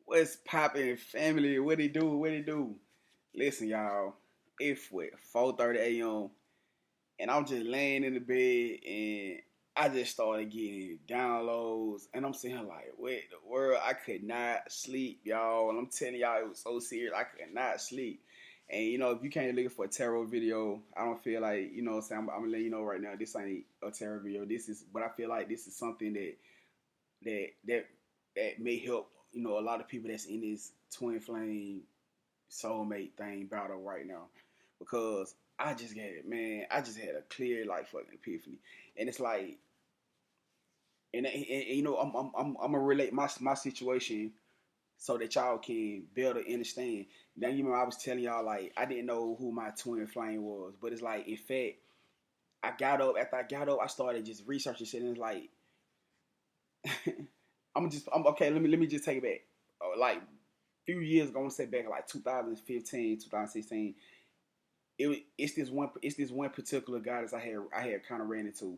What's poppin', family? What it do? What it do? Listen, y'all. It's what 4:30 a.m. and I'm just laying in the bed and I just started getting downloads and I'm sitting here like, what the world? I could not sleep, y'all. And I'm telling y'all, it was so serious. I could not sleep. And if you can't look for a tarot video, I don't feel like what I'm saying. I'm gonna let you know right now. This ain't a tarot video. This is, but I feel like this is something that that that may help a lot of people that's in this twin flame soulmate thing battle right now, because I just had a clear like fucking epiphany, and it's like, and I'm gonna relate my situation so that y'all can better understand. Now you remember I was telling y'all like I didn't know who my twin flame was, but it's like in fact I got up after I got up I started just researching shit and it's like I'm okay. Let me just take it back. Like few years ago, I want to say back in like 2015, 2016. It's this one particular guy that I had kind of ran into,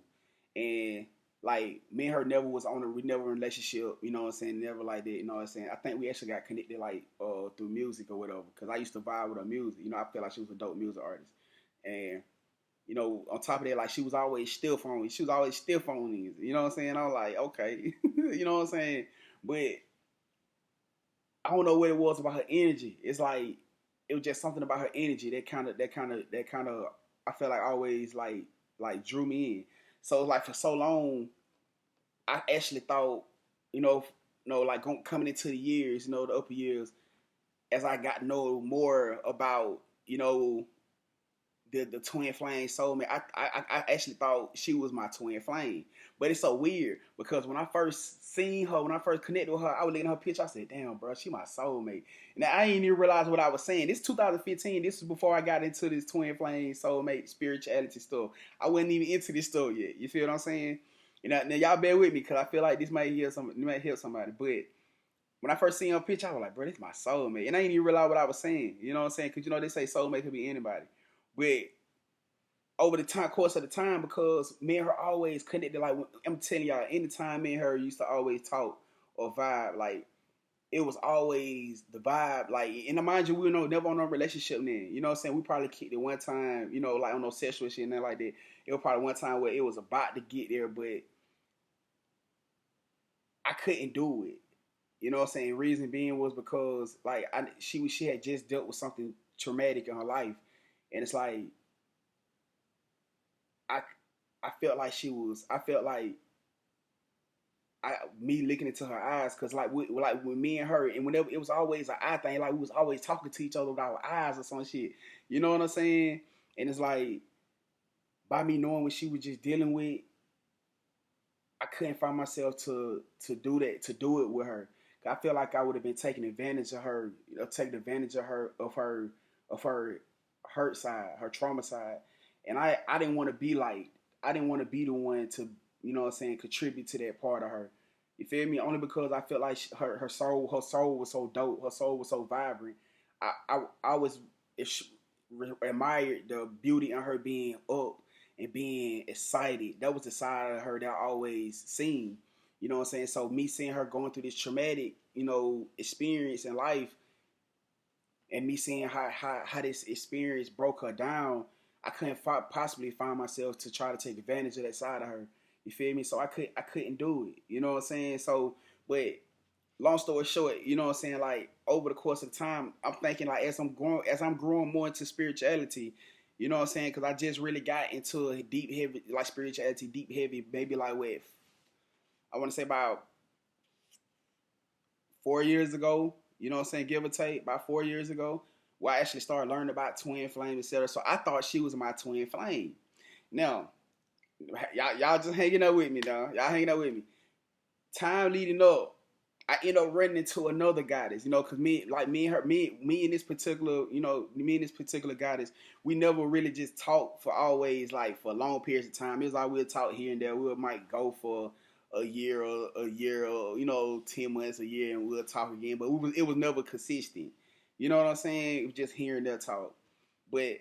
and like me and her never was on a we never in a relationship. You know what I'm saying? Never like that. You know what I'm saying? I think we actually got connected like through music or whatever. Cause I used to vibe with her music. I felt like she was a dope music artist, and on top of that, like she was always still phoning. She was always still phoning. You know what I'm saying? I was like, okay, you know what I'm saying? But I don't know what it was about her energy. It's like it was just something about her energy that kind of I felt like always like drew me in. So like for so long, I actually thought, like coming into the years, the upper years, as I got to know more about, the twin flame soulmate. I actually thought she was my twin flame, but it's so weird because when I first seen her, when I first connected with her, I was looking at her picture. I said, "Damn, bro, she my soulmate." Now I ain't even realize what I was saying. This 2015. This was before I got into this twin flame soulmate spirituality stuff. I wasn't even into this stuff yet. You feel what I'm saying? Now y'all bear with me because I feel like this might help somebody. But when I first seen her picture, I was like, "Bro, this is my soulmate," and I ain't even realize what I was saying. You know what I'm saying? Because they say soulmate could be anybody. But over the course of the time, because me and her always connected. Like I'm telling y'all, anytime me and her used to always talk or vibe, like it was always the vibe. Like, and mind you, we were never on no relationship then. You know what I'm saying? We probably kicked it one time, like on no sexual shit and that like that. It was probably one time where it was about to get there, but I couldn't do it. You know what I'm saying? Reason being was because like she had just dealt with something traumatic in her life, and it's like I I felt like I felt like me looking into her eyes, because like with me and her, and whenever it was always an eye thing, like we was always talking to each other with our eyes or some shit. You know what I'm saying? And it's like by me knowing what she was just dealing with, I couldn't find myself to do that, to do it with her. I feel like I would have been taking advantage of her, taking advantage of her hurt side, her trauma side, and I didn't want to be like I didn't want to be the one to what I'm saying, contribute to that part of her. You feel me? Only because I felt like her soul was so dope, her soul was so vibrant. I was admired the beauty in her being up and being excited. That was the side of her that I always seen. You know what I'm saying? So me seeing her going through this traumatic, experience in life, and me seeing how this experience broke her down, I couldn't possibly find myself to try to take advantage of that side of her. You feel me? So I couldn't do it. You know what I'm saying? So, but long story short, you know what I'm saying? Like over the course of time, I'm thinking like as I'm growing more into spirituality, you know what I'm saying? Because I just really got into a deep heavy like spirituality, deep heavy, maybe like with I want to say about 4 years ago. You know what I'm saying? Give or take, about 4 years ago, where I actually started learning about twin flame, etc. So I thought she was my twin flame. Now, y'all just hanging up with me, dog. Y'all hanging up with me. Time leading up, I end up running into another goddess, because me and this particular, me and this particular goddess, we never really just talk for always, like for long periods of time. It was like we'll talk here and there. We might go for a year or 10 months, a year, and we'll talk again. But it was never consistent. You know what I'm saying? It was just here and there talk. But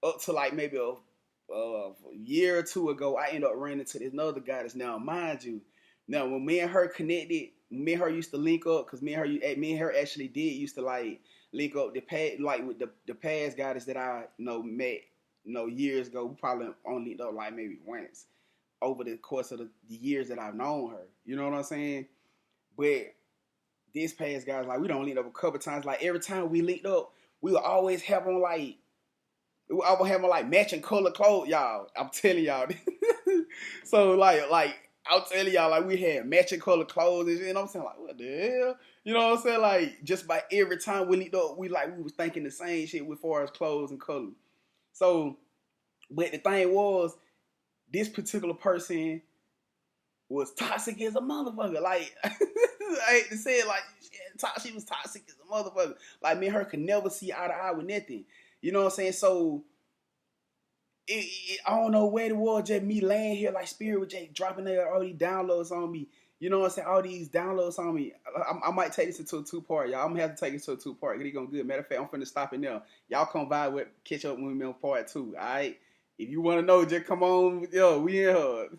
up to like maybe a year or two ago, I ended up running into this another goddess. Now, mind you, now when me and her connected, me and her used to link up because me and her actually did used to like link up the past, like with the past goddess that I met years ago. We probably only linked up like maybe once over the course of the years that I've known her. You know what I'm saying? But this past guys, like we don't link up a couple times. Like every time we linked up, we would always have on like matching color clothes, y'all. I'm telling y'all. So like I'm telling y'all, like we had matching color clothes and shit. And I'm saying like, what the hell? You know what I'm saying? Like just by every time we linked up, we was thinking the same shit with far as clothes and color. So, but the thing was, this particular person was toxic as a motherfucker. Like I hate to say it, like she was toxic as a motherfucker. Like me and her could never see eye to eye with nothing. You know what I'm saying? So I don't know what it was, just me laying here like spirit was just dropping all these downloads on me. You know what I'm saying? All these downloads on me. I might take this into a 2-part, y'all. I'm gonna have to take it to a 2-part. It's gonna good. Matter of fact, I'm finna stop it now. Y'all come by with catch up with me on part 2. All right. If you wanna know, just come on. Yo, we in her.